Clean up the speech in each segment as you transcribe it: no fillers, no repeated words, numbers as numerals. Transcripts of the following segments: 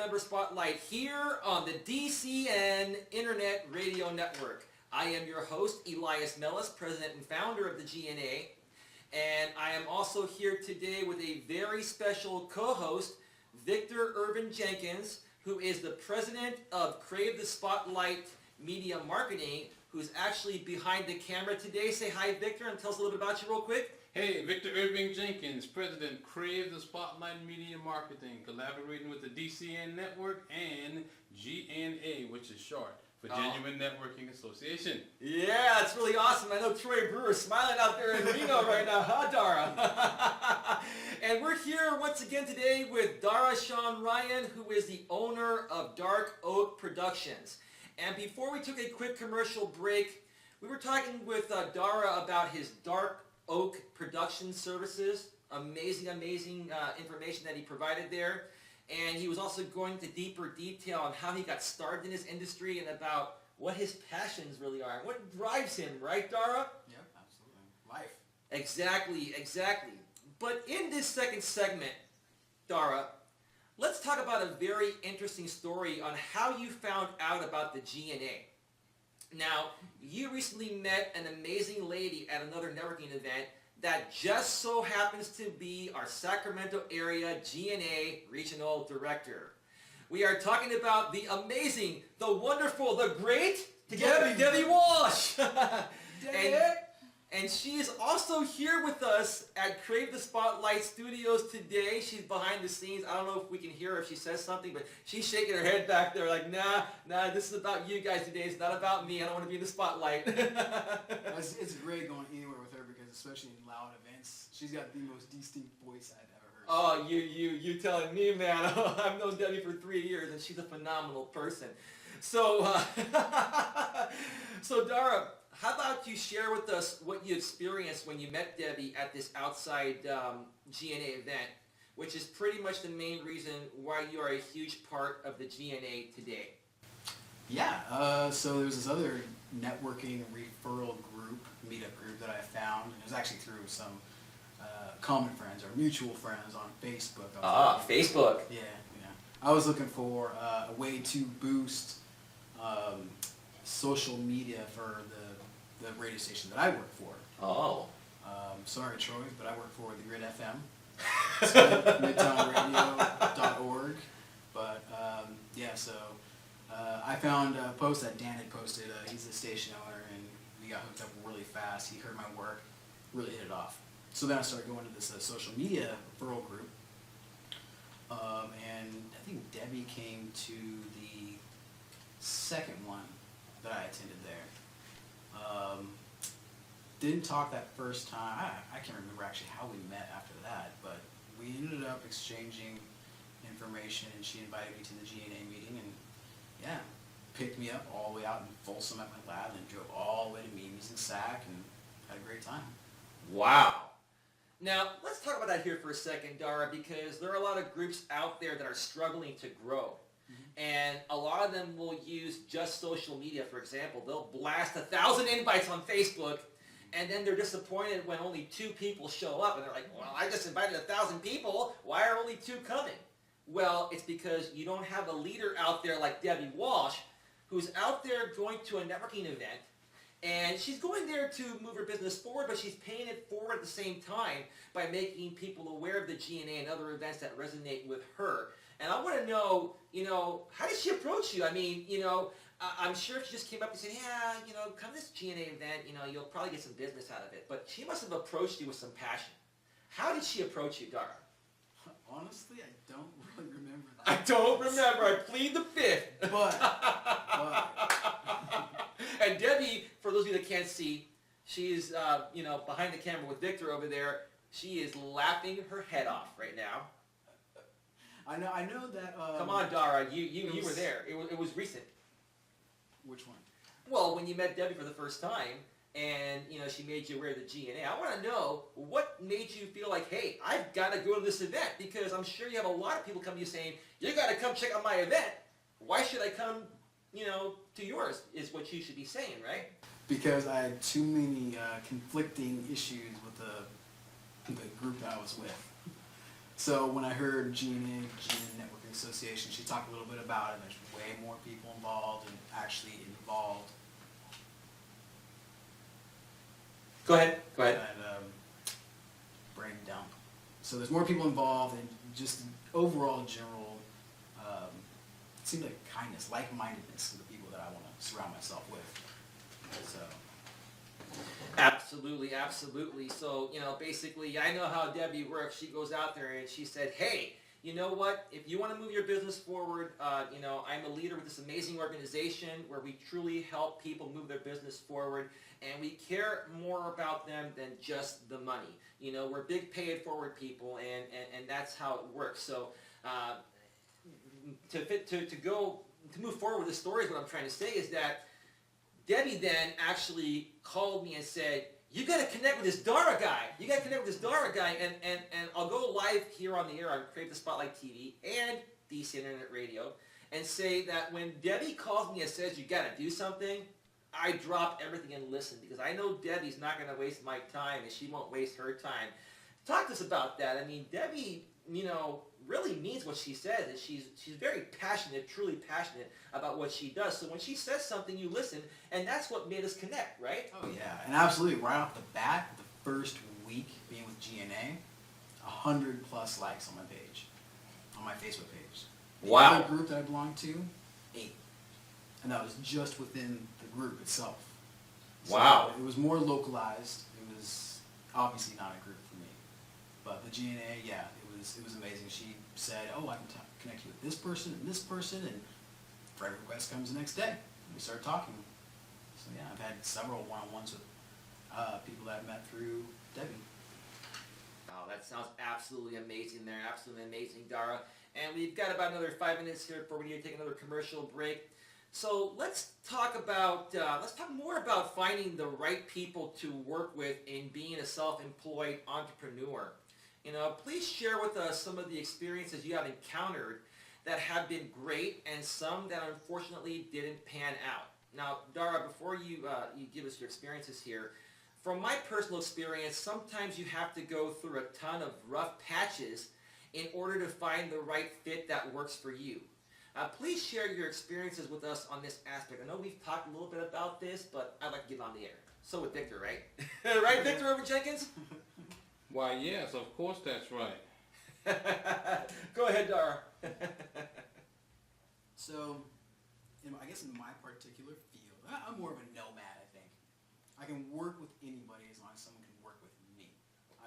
Member Spotlight here on the DCN Internet Radio Network. I am your host, Elias Melas, President and Founder of the GNA, and I am also here today with a very special co-host, Victor Irvin Jenkins, who is the President of Crave the Spotlight Media Marketing, who's actually behind the camera today. Say hi, Victor, and tell us a little bit about you real quick. Hey, Victor Irving Jenkins, President, Crave the Spotlight Media Marketing, collaborating with the DCN Network and GNA, which is short for Genuine Networking Association. Yeah, it's really awesome. I know Troy Brewer's smiling out there in Reno right now, huh, Darragh? And we're here once again today with Darragh Sean Ryan, who is the owner of Dark Oak Productions. And before we took a quick commercial break, we were talking with Darragh about his Dark Oak Production Services. Amazing information that he provided there. And he was also going into deeper detail on how he got started in this industry and about what his passions really are. What drives him, right, Darragh? Yep, absolutely. Life. Exactly. But in this second segment, Darragh, let's talk about a very interesting story on how you found out about the GNA. Now, you recently met an amazing lady at another networking event that just so happens to be our Sacramento area GNA Regional Director. We are talking about the amazing, the wonderful, the great Debbie Walsh. And she is also here with us at Crave the Spotlight Studios today. She's behind the scenes. I don't know if we can hear her if she says something, but she's shaking her head back there like, nah, this is about you guys today. It's not about me. I don't want to be in the spotlight. It's great going anywhere with her because especially in loud events, she's got the most distinct voice I've ever heard. Oh, you telling me, man. I've known Debbie for 3 years, and she's a phenomenal person. So, Darragh, how about you share with us what you experienced when you met Debbie at this outside GNA event, which is pretty much the main reason why you are a huge part of the GNA today. Yeah, so there's this other networking referral group, meetup group that I found. It was actually through some common friends or mutual friends on Facebook. Facebook. Yeah. I was looking for a way to boost social media for the radio station that I work for. Oh. Sorry, Troy, but I work for the Grid FM. It's midtownradio.org. But so I found a post that Dan had posted. He's the station owner, and we got hooked up really fast. He heard my work, really hit it off. So then I started going to this social media referral group. And I think Debbie came to the second one that I attended there. Didn't talk that first time. I can't remember actually how we met after that, but we ended up exchanging information, and she invited me to the GNA meeting, and picked me up all the way out in Folsom at my lab, and drove all the way to meetings in SAC, and had a great time. Wow. Now, let's talk about that here for a second, Darragh, because there are a lot of groups out there that are struggling to grow. And a lot of them will use just social media, for example. They'll blast 1,000 invites on Facebook, and then they're disappointed when only 2 people show up. And they're like, well, I just invited 1,000 people. Why are only 2 coming? Well, it's because you don't have a leader out there like Debbie Walsh, who's out there going to a networking event. And she's going there to move her business forward, but she's paying it forward at the same time by making people aware of the GNA and other events that resonate with her. And I want to know, how did she approach you? I mean, I'm sure if she just came up and said, come to this GNA event, you'll probably get some business out of it. But she must have approached you with some passion. How did she approach you, Darragh? Honestly, I don't really remember that. I don't remember. I plead the fifth. But. And Debbie, for those of you that can't see, she's, behind the camera with Victor over there. She is laughing her head off right now. I know that. Come on, Darragh. You were there. It was recent. Which one? Well, when you met Debbie for the first time, and she made you aware of the GNA. I want to know what made you feel like, hey, I've got to go to this event, because I'm sure you have a lot of people come to you saying, you got to come check out my event. Why should I come, to yours? Is what you should be saying, right? Because I had too many conflicting issues with the group that I was with. So when I heard GNA Networking association. She talked a little bit about it. There's way more people involved and actually involved. Go ahead. Go ahead. And, brain dump. So there's more people involved and just overall general, it seems like kindness, like-mindedness to the people that I want to surround myself with. So. Absolutely, absolutely. So, basically, I know how Debbie works. She goes out there and she said, hey, you know what? If you want to move your business forward, I'm a leader with this amazing organization where we truly help people move their business forward, and we care more about them than just the money. We're big pay-it-forward people, and that's how it works. So, to move forward with the story is what I'm trying to say is that Debbie then actually called me and said, you got to connect with this Darragh guy. You got to connect with this Darragh guy. And I'll go live here on the air on Crave the Spotlight TV and DCN Internet Radio and say that when Debbie calls me and says, you got to do something, I drop everything and listen because I know Debbie's not going to waste my time and she won't waste her time. Talk to us about that. I mean, Debbie, really means what she says, and she's very passionate, truly passionate about what she does. So when she says something, you listen, and that's what made us connect, right? Oh yeah, and absolutely. Right off the bat, the first week being with GNA, 100 plus likes on my page, on my Facebook page. The Wow. other group that I belong to, 8, and that was just within the group itself. So Wow. It was more localized. It was obviously not a group for me, but the GNA, yeah. It was amazing. She said, oh, I can connect you with this person, and friend request comes the next day. And we started talking. So yeah, I've had several one-on-ones with people that I've met through Debbie. Wow, that sounds absolutely amazing there. Absolutely amazing, Darragh. And we've got about another 5 minutes here before we need to take another commercial break. So let's talk more about finding the right people to work with in being a self-employed entrepreneur. Please share with us some of the experiences you have encountered that have been great and some that unfortunately didn't pan out. Now, Darragh, before you give us your experiences here, from my personal experience, sometimes you have to go through a ton of rough patches in order to find the right fit that works for you. Please share your experiences with us on this aspect. I know we've talked a little bit about this, but I'd like to get on the air. So would Victor, right? Right, Victor over Jenkins? Why, yes, of course that's right. Go ahead, Darragh. So, I guess in my particular field, I'm more of a nomad, I think. I can work with anybody as long as someone can work with me.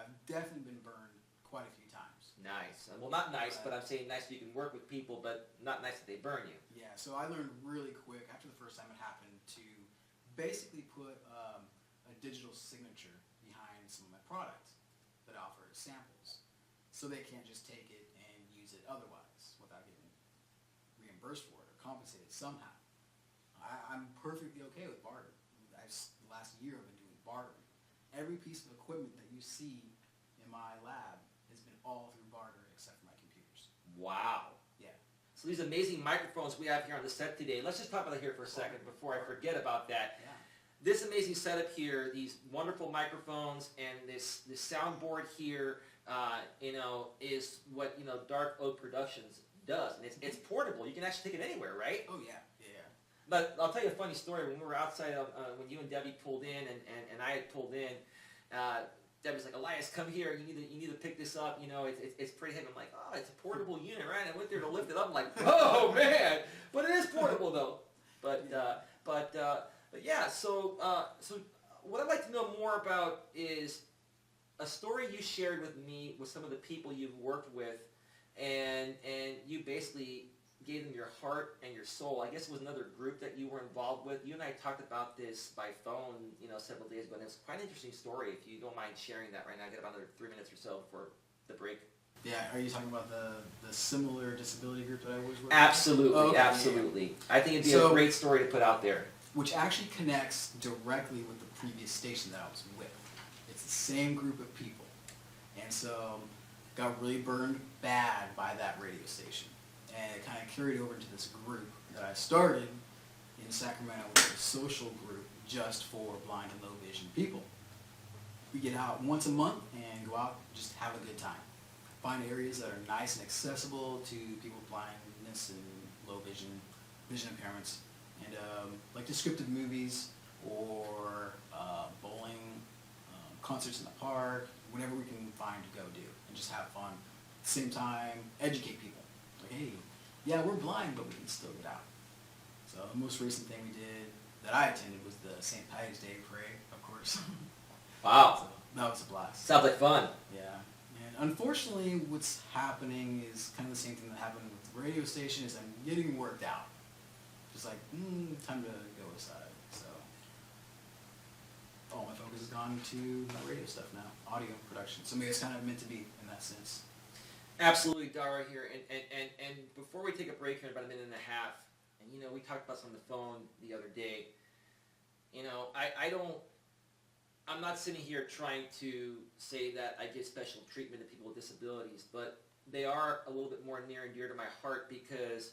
I've definitely been burned quite a few times. Nice. Well, not nice, but I'm saying nice so you can work with people, but not nice that they burn you. Yeah, so I learned really quick after the first time it happened to basically put a digital signature behind some of my products that I offer as samples. So they can't just take it and use it otherwise without getting reimbursed for it or compensated somehow. I'm perfectly okay with barter. The last year I've been doing bartering. Every piece of equipment that you see in my lab has been all through barter except for my computers. Wow. Yeah. So these amazing microphones we have here on the set today, let's just talk about it here for a second before I forget about that. Yeah. This amazing setup here, these wonderful microphones and this soundboard here, is what, Dark Oak Productions does. And it's portable. You can actually take it anywhere, right? Oh, yeah. Yeah. But I'll tell you a funny story. When we were outside, when you and Debbie pulled in and I had pulled in, Debbie's like, Elias, come here. You need to pick this up. It's pretty heavy. I'm like, oh, it's a portable unit, right? I went there to lift it up. I'm like, oh, man. But it is portable, though. But yeah, so what I'd like to know more about is a story you shared with me with some of the people you've worked with, and you basically gave them your heart and your soul. I guess it was another group that you were involved with. You and I talked about this by phone, several days ago, and it's quite an interesting story. If you don't mind sharing that right now, I get about another 3 minutes or so before the break. Yeah, are you talking about the similar disability group that I was with? Absolutely, okay, absolutely. Yeah. I think it'd be a great story to put out there. Which actually connects directly with the previous station that I was with. It's the same group of people. And so got really burned bad by that radio station. And it kind of carried over into this group that I started in Sacramento, which is a social group just for blind and low vision people. We get out once a month and go out and just have a good time. find areas that are nice and accessible to people with blindness and low vision impairments, and like descriptive movies or bowling, concerts in the park, whatever we can find to go do and just have fun. At the same time, educate people. Like, hey, yeah, we're blind, but we can still get out. So the most recent thing we did that I attended was the St. Patty's Day parade, of course. Wow. So that was a blast. Sounds like fun. Yeah. And unfortunately, what's happening is kind of the same thing that happened with the radio station is I'm getting worked out. Just like, time to go aside. So all my focus has gone to my radio stuff now, audio production. So maybe it's kind of meant to be in that sense. Absolutely, Darragh here. And before we take a break here in about a minute and a half, and you know, we talked about this on the phone the other day. You know, I'm not sitting here trying to say that I give special treatment to people with disabilities, but they are a little bit more near and dear to my heart because,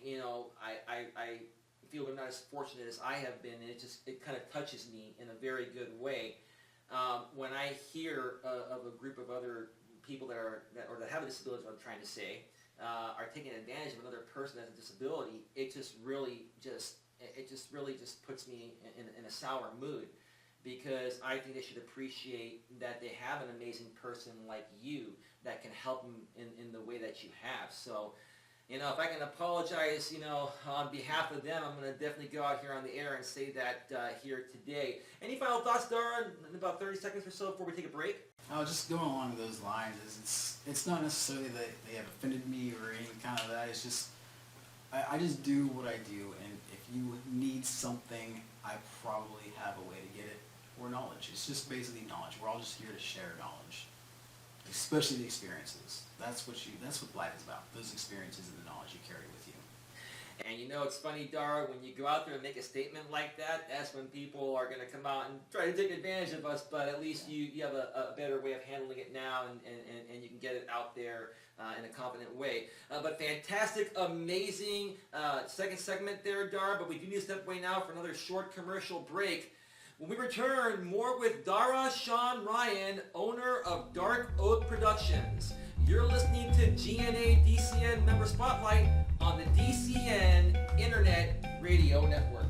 you know, I feel they're not as fortunate as I have been, and it kind of touches me in a very good way. When I hear of a group of other people that have a disability, what I'm trying to say, are taking advantage of another person that has a disability, it just really puts me in a sour mood, because I think they should appreciate that they have an amazing person like you that can help them in the way that you have. So, you know, if I can apologize, you know, on behalf of them, I'm going to definitely go out here on the air and say that here today. Any final thoughts, Darragh, in about 30 seconds or so before we take a break? Just going along those lines, it's not necessarily that they have offended me or any kind of that. It's just, I just do what I do, and if you need something, I probably have a way to get it, or knowledge. It's just basically knowledge. We're all just here to share knowledge, especially the experiences. That's what life is about, those experiences and the knowledge you carry with you. And you know, it's funny, Darragh, when you go out there and make a statement like that, that's when people are going to come out and try to take advantage of us, but at least you have a better way of handling it now, and you can get it out there in a confident way. But fantastic, amazing second segment there, Darragh, but we do need to step away now for another short commercial break. When we return, more with Darragh Sean Ryan, owner of Dark Oak Productions. You're listening to GNA DCN Member Spotlight on the DCN Internet Radio Network.